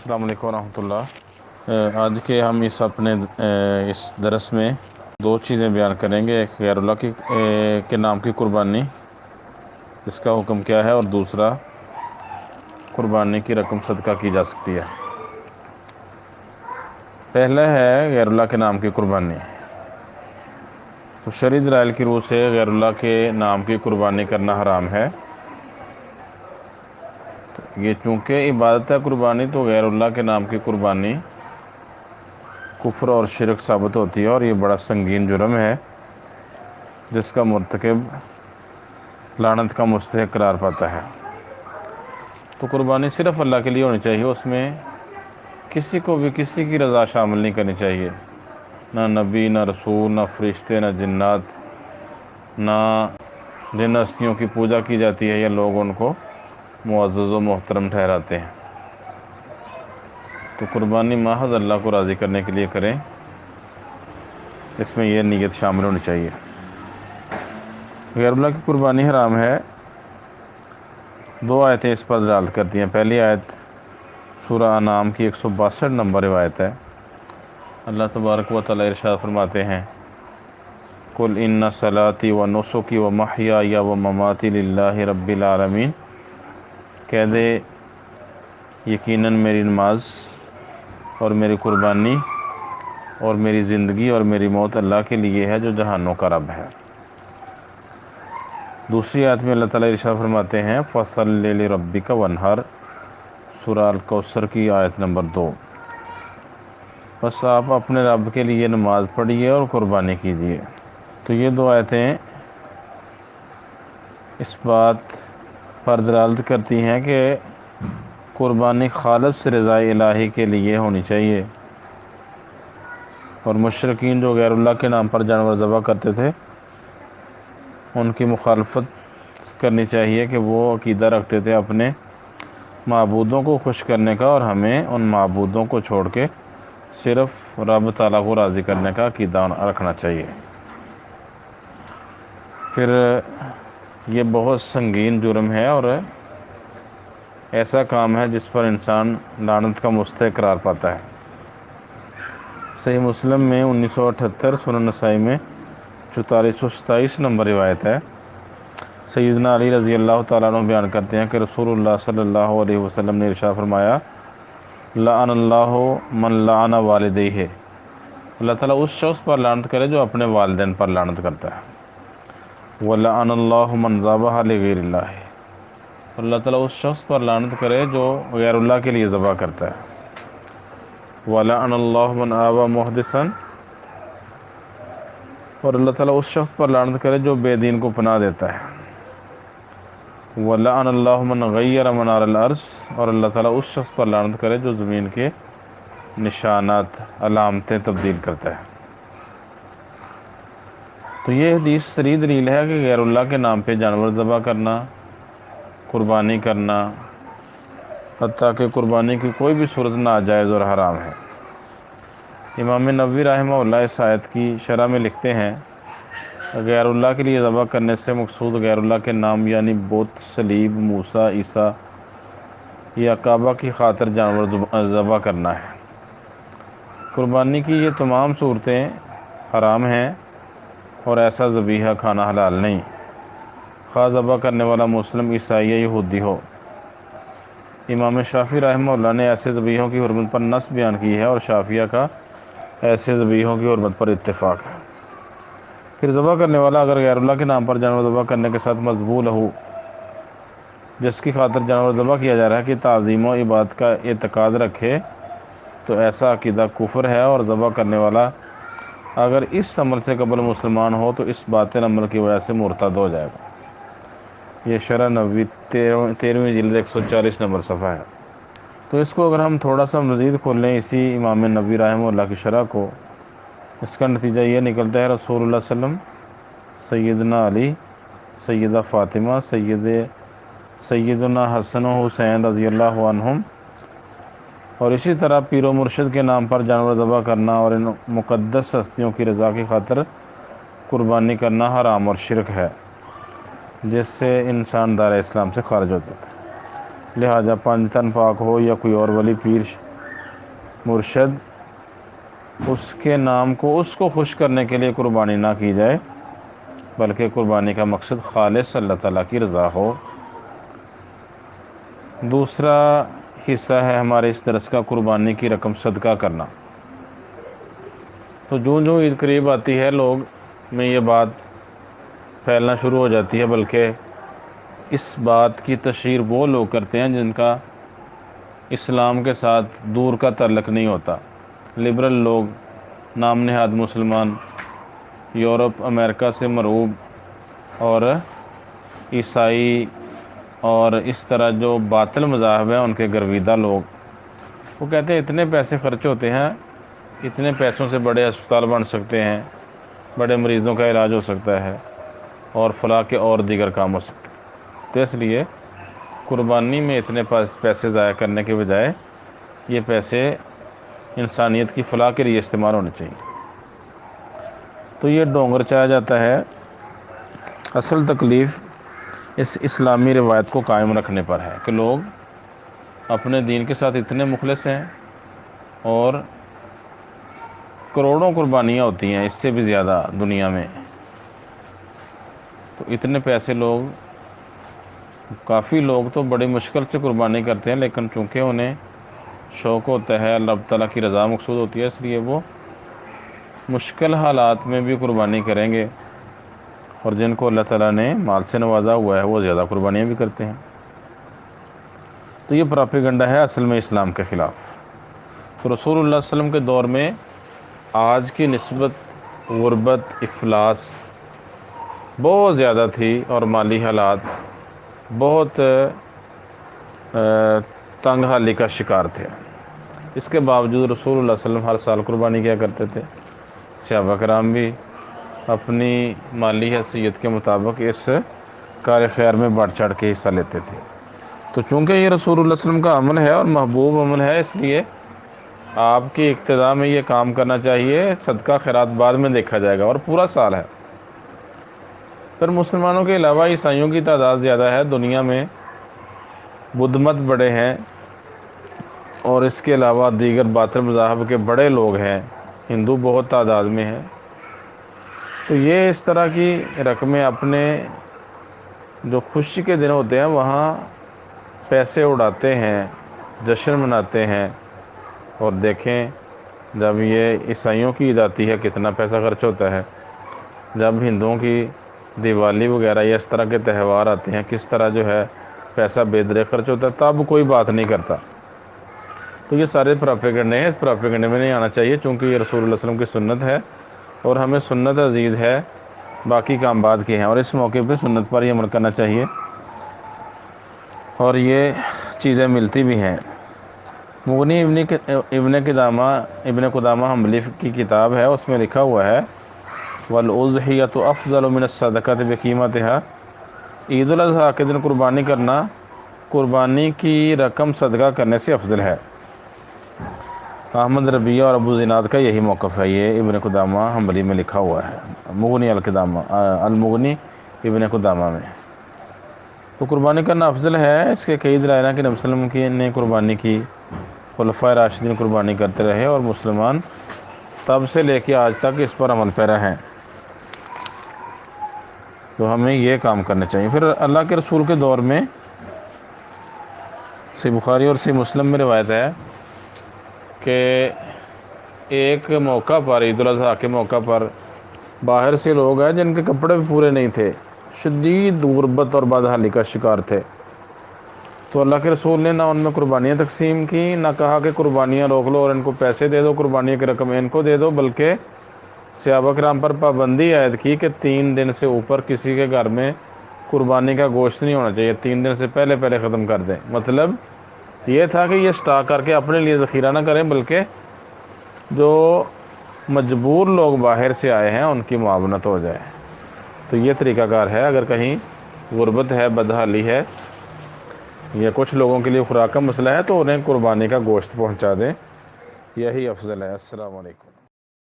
السلام علیکم ورحمۃ اللہ۔ آج کے ہم اس درس میں دو چیزیں بیان کریں گے، ایک غیر اللہ کے نام کی قربانی، اس کا حکم کیا ہے، اور دوسرا قربانی کی رقم صدقہ کی جا سکتی ہے۔ پہلا ہے غیر اللہ کے نام کی قربانی۔ تو شرعی دلائل کی روح سے غیر اللہ کے نام کی قربانی کرنا حرام ہے۔ یہ چونکہ عبادت ہے قربانی، تو غیر اللہ کے نام کی قربانی کفر اور شرک ثابت ہوتی ہے، اور یہ بڑا سنگین جرم ہے جس کا مرتکب لعنت کا مستحق قرار پاتا ہے۔ تو قربانی صرف اللہ کے لیے ہونی چاہیے، اس میں کسی کو بھی کسی کی رضا شامل نہیں کرنی چاہیے، نہ نبی، نہ رسول، نہ فرشتے، نہ جنات، نہ جن ہستیوں کی پوجا کی جاتی ہے یا لوگ ان کو معزز و محترم ٹھہراتے ہیں۔ تو قربانی محض اللہ کو راضی کرنے کے لیے کریں، اس میں یہ نیت شامل ہونی چاہیے۔ غیر اللہ کی قربانی حرام ہے۔ دو آیتیں اس پر دلالت کرتی ہیں۔ پہلی آیت سورہ انعام کی 162 نمبر روایت ہے۔ اللہ تبارک و تعالی ارشاد فرماتے ہیں، قُلْ إِنَّ صَلَاتِي وَنُسُكِي وَمَحْيَايَ وَمَمَاتِي لِلَّهِ رَبِّ الْعَالَمِينَ، کہہ دے یقیناً میری نماز اور میری قربانی اور میری زندگی اور میری موت اللہ کے لیے ہے جو جہانوں کا رب ہے۔ دوسری آیت میں اللہ تعالیٰ ارشاد فرماتے ہیں، فَصَلِّ لِرَبِّكَ وَانْحَرْ، سورہ الکوثر کی آیت نمبر 2۔ بس آپ اپنے رب کے لیے نماز پڑھیے اور قربانی کیجیے۔ تو یہ دو آیتیں اس بات پر دلالت کرتی ہیں کہ قربانی خالص رضا الہی کے لیے ہونی چاہیے، اور مشرکین جو غیر اللہ کے نام پر جانور ذبح کرتے تھے ان کی مخالفت کرنی چاہیے کہ وہ عقیدہ رکھتے تھے اپنے معبودوں کو خوش کرنے کا، اور ہمیں ان معبودوں کو چھوڑ کے صرف رب تعالیٰ کو راضی کرنے کا عقیدہ رکھنا چاہیے۔ پھر یہ بہت سنگین جرم ہے اور ایسا کام ہے جس پر انسان لعنت کا مستحق قرار پاتا ہے۔ صحیح مسلم میں 1978، سنن نسائی میں 4427 نمبر روایت ہے۔ سیدنا علی رضی اللہ تعالیٰ عنہ بیان کرتے ہیں کہ رسول اللہ صلی اللہ علیہ وسلم نے ارشاد فرمایا، لعن اللہ من لعن والدیہ، اللہ تعالیٰ اس شخص پر لعنت کرے جو اپنے والدین پر لعنت کرتا ہے۔ وَلَعَنَ اللَّهُ مَنْ ذَبَحَ لِغَيْرِ اللَّهِ، اللہ تعالیٰ اس شخص پر لعنت کرے جو غیر اللہ کے لیے ذبح کرتا ہے۔ وَلَعَنَ اللَّهُ مَنْ آوَى مُحْدِثًا، اور اللہ تعالیٰ اس شخص پر لعنت کرے جو بے دین کو پناہ دیتا ہے۔ وَلَعَنَ اللَّهُ مَنْ غَيَّرَ مَنَارَ الْأَرْضِ، اور اللہ تعالیٰ اس شخص پر لعنت کرے جو زمین کے نشانات، علامتیں تبدیل کرتا ہے۔ تو یہ حدیث صریح دلیل ہے کہ غیر اللہ کے نام پہ جانور ذبح کرنا، قربانی کرنا، حتیٰ کہ قربانی کی کوئی بھی صورت ناجائز اور حرام ہے۔ امام نووی رحمہ اللہ اس آیت کی شرح میں لکھتے ہیں، غیر اللہ کے لیے ذبح کرنے سے مقصود غیر اللہ کے نام یعنی بت، صلیب، موسیٰ، عیسیٰ یا کعبہ کی خاطر جانور ذبح کرنا ہے۔ قربانی کی یہ تمام صورتیں حرام ہیں اور ایسا ذبیحہ کھانا حلال نہیں، خواہ ذبح کرنے والا مسلم، عیسائی یا یہودی ہو۔ امام شافعی رحمہ اللہ نے ایسے ذبیحوں کی حرمت پر نص بیان کی ہے، اور شافعیہ کا ایسے ذبیحوں کی حرمت پر اتفاق ہے۔ پھر ذبح کرنے والا اگر غیر اللہ کے نام پر جانور ذبح کرنے کے ساتھ مذبوح ہو، جس کی خاطر جانور ذبح کیا جا رہا ہے، کہ تعظیم و عبادت کا اعتقاد رکھے، تو ایسا عقیدہ کفر ہے، اور ذبح کرنے والا اگر اس عمل سے قبل مسلمان ہو تو اس باطل عمل کی وجہ سے مرتد ہو جائے گا۔ یہ شرح نووی 13ویں جلد 140 نمبر صفحہ ہے۔ تو اس کو اگر ہم تھوڑا سا مزید کھول لیں اسی امام نووی رحمہ اللہ کی شرح کو، اس کا نتیجہ یہ نکلتا ہے، رسول اللہ صلی اللہ علیہ وسلم، سیدنا علی، سیدہ فاطمہ، سیدنا حسن و حسین رضی اللہ عنہم، اور اسی طرح پیر و مرشد کے نام پر جانور ذبح کرنا اور ان مقدس ہستیوں کی رضا کی خاطر قربانی کرنا حرام اور شرک ہے، جس سے انسان دار اسلام سے خارج ہو جاتا ہے۔ لہٰذا پنج تن پاک ہو یا کوئی اور ولی، پیر، مرشد، اس کے نام کو اس کو خوش کرنے کے لیے قربانی نہ کی جائے، بلکہ قربانی کا مقصد خالص اللہ تعالیٰ کی رضا ہو۔ دوسرا حصہ ہے ہمارے اس درس کا قربانی کی رقم صدقہ کرنا۔ تو جو عید قریب آتی ہے لوگ میں یہ بات پھیلنا شروع ہو جاتی ہے، بلکہ اس بات کی تشہیر وہ لوگ کرتے ہیں جن کا اسلام کے ساتھ دور کا تعلق نہیں ہوتا۔ لبرل لوگ، نام نہاد مسلمان، یورپ امریکہ سے مرعوب اور عیسائی اور اس طرح جو باطل مذاہب ہیں ان کے گرویدہ لوگ، وہ کہتے ہیں اتنے پیسے خرچ ہوتے ہیں، اتنے پیسوں سے بڑے اسپتال بن سکتے ہیں، بڑے مریضوں کا علاج ہو سکتا ہے اور فلاح کے اور دیگر کام ہو سکتے ہیں۔ تو اس لیے قربانی میں اتنے پیسے ضائع کرنے کے بجائے یہ پیسے انسانیت کی فلاح کے لیے استعمال ہونے چاہیے۔ تو یہ ڈونگر چاہا جاتا ہے۔ اصل تکلیف اس اسلامی روایت کو قائم رکھنے پر ہے کہ لوگ اپنے دین کے ساتھ اتنے مخلص ہیں اور کروڑوں قربانیاں ہوتی ہیں، اس سے بھی زیادہ دنیا میں، تو اتنے پیسے کافی لوگ تو بڑی مشکل سے قربانی کرتے ہیں، لیکن چونکہ انہیں شوق ہوتا ہے، اللہ تعالیٰ کی رضا مقصود ہوتی ہے، اس لیے وہ مشکل حالات میں بھی قربانی کریں گے، اور جن کو اللہ تعالیٰ نے مال سے نوازا ہوا ہے وہ زیادہ قربانیاں بھی کرتے ہیں۔ تو یہ پراپیگنڈا ہے اصل میں اسلام کے خلاف۔ تو رسول اللہ صلی اللہ علیہ وسلم کے دور میں آج کی نسبت غربت، افلاس بہت زیادہ تھی اور مالی حالات بہت تنگ حالی کا شکار تھے۔ اس کے باوجود رسول اللہ صلی اللہ علیہ وسلم ہر سال قربانی کیا کرتے تھے۔ صحابہ کرام بھی اپنی مالی حیثیت کے مطابق اس کار خیر میں بڑھ چڑھ کے حصہ لیتے تھے۔ تو چونکہ یہ رسول اللہ صلی اللہ علیہ وسلم کا عمل ہے اور محبوب عمل ہے، اس لیے آپ کی اقتداء میں یہ کام کرنا چاہیے۔ صدقہ خیرات بعد میں دیکھا جائے گا اور پورا سال ہے۔ پھر مسلمانوں کے علاوہ عیسائیوں کی تعداد زیادہ ہے دنیا میں، بدھ مت بڑے ہیں، اور اس کے علاوہ دیگر باطل مذاہب کے بڑے لوگ ہیں، ہندو بہت تعداد میں ہیں۔ تو یہ اس طرح کی رقمیں اپنے جو خوشی کے دن ہوتے ہیں وہاں پیسے اڑاتے ہیں، جشن مناتے ہیں، اور دیکھیں جب یہ عیسائیوں کی عید آتی ہے کتنا پیسہ خرچ ہوتا ہے، جب ہندوؤں کی دیوالی وغیرہ یا اس طرح کے تہوار آتے ہیں کس طرح جو ہے پیسہ بے درے خرچ ہوتا ہے، تب کوئی بات نہیں کرتا۔ تو یہ سارے پراپیگنڈے ہیں، اس پراپیگنڈے میں نہیں آنا چاہیے، چونکہ یہ رسول اللہ صلی اللہ علیہ وسلم کی سنت ہے اور ہمیں سنت عزیز ہے، باقی کام بعد کے ہیں، اور اس موقع پہ سنت پر ہی عمل کرنا چاہیے، اور یہ چیزیں ملتی بھی ہیں۔ مغنی ابن قدامہ حنبلی کی کتاب ہے، اس میں لکھا ہوا ہے وَالْأُضْحِيَةُ أَفْضَلُ مِنَ الصَّدَقَةِ بِقِيمَتِهَا، عید الاضحیٰ کے دن قربانی کرنا قربانی کی رقم صدقہ کرنے سے افضل ہے۔ احمد ربیہ اور ابو زناد کا یہی موقف ہے، یہ ابن قدامہ حنبلی میں لکھا ہوا ہے، المغنی ابن قدامہ میں۔ تو قربانی کرنا افضل ہے، اس کے کئی دلائل ہیں کہ نبی صلی اللہ علیہ وسلم نے قربانی کی، خلفائے راشدین قربانی کرتے رہے، اور مسلمان تب سے لے کے آج تک اس پر عمل پیرا ہیں۔ تو ہمیں یہ کام کرنا چاہیے۔ پھر اللہ کے رسول کے دور میں صحیح بخاری اور صحیح مسلم میں روایت ہے کہ ایک موقع پر، عید الاضحیٰ کے موقع پر، باہر سے لوگ ہیں جن کے کپڑے بھی پورے نہیں تھے، شدید غربت اور بدحالی کا شکار تھے۔ تو اللہ کے رسول نے نہ ان میں قربانیاں تقسیم کی، نہ کہا کہ قربانیاں روک لو اور ان کو پیسے دے دو، قربانیوں کی رقم ان کو دے دو، بلکہ صحابہ کرام پر پابندی عائد کی کہ 3 دن سے اوپر کسی کے گھر میں قربانی کا گوشت نہیں ہونا چاہیے، 3 دن سے پہلے ختم کر دیں۔ مطلب یہ تھا کہ یہ سٹاک کر کے اپنے لیے ذخیرہ نہ کریں، بلکہ جو مجبور لوگ باہر سے آئے ہیں ان کی معاونت ہو جائے۔ تو یہ طریقہ کار ہے، اگر کہیں غربت ہے، بدحالی ہے، یا کچھ لوگوں کے لیے خوراک کا مسئلہ ہے، تو انہیں قربانی کا گوشت پہنچا دیں، یہی افضل ہے۔ السلام علیکم۔